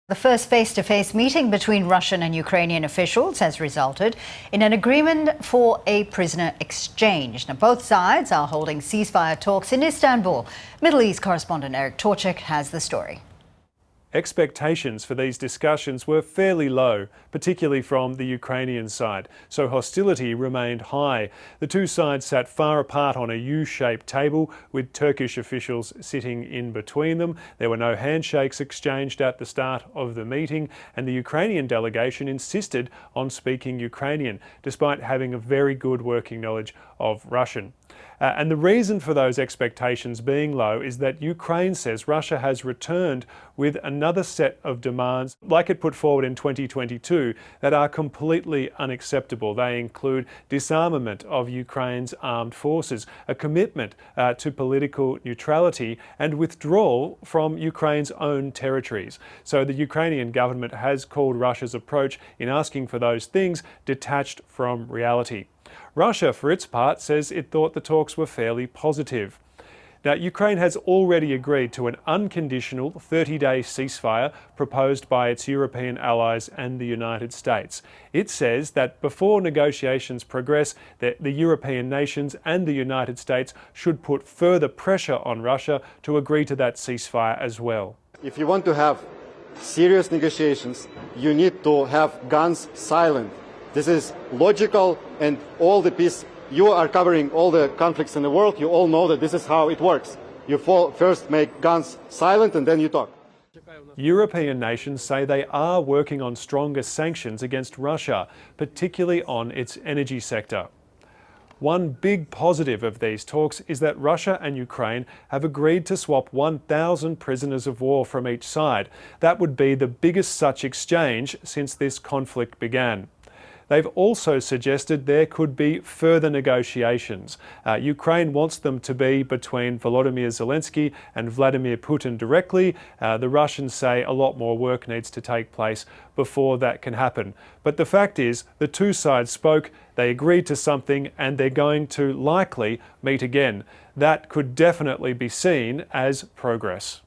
The first face-to-face meeting between Russian and Ukrainian officials has resulted in an agreement for a prisoner exchange. Now, both sides are holding ceasefire talks in Istanbul. Middle East correspondent Eric Torchik has the story. Expectations for these discussions were fairly low, particularly from the Ukrainian side, so hostility remained high. The two sides sat far apart on a U-shaped table, with Turkish officials sitting in between them. There were no handshakes exchanged at the start of the meeting, and the Ukrainian delegation insisted on speaking Ukrainian, despite having a very good working knowledge of Russian. And the reason for those expectations being low is that Ukraine says Russia has returned with another set of demands, like it put forward in 2022, that are completely unacceptable. They include disarmament of Ukraine's armed forces, a commitment to political neutrality, and withdrawal from Ukraine's own territories. So the Ukrainian government has called Russia's approach in asking for those things detached from reality. Russia, for its part, says it thought the talks were fairly positive. Now, Ukraine has already agreed to an unconditional 30-day ceasefire proposed by its European allies and the United States. It says that before negotiations progress, the European nations and the United States should put further pressure on Russia to agree to that ceasefire as well. If you want to have serious negotiations, you need to have guns silent. This is logical, and all the peace, you are covering all the conflicts in the world, you all know that this is how it works. You first make guns silent and then you talk. European nations say they are working on stronger sanctions against Russia, particularly on its energy sector. One big positive of these talks is that Russia and Ukraine have agreed to swap 1,000 prisoners of war from each side. That would be the biggest such exchange since this conflict began. They've also suggested there could be further negotiations. Ukraine wants them to be between Volodymyr Zelenskyy and Vladimir Putin directly. The Russians say a lot more work needs to take place before that can happen. But the fact is, the two sides spoke, they agreed to something, and they're going to likely meet again. That could definitely be seen as progress.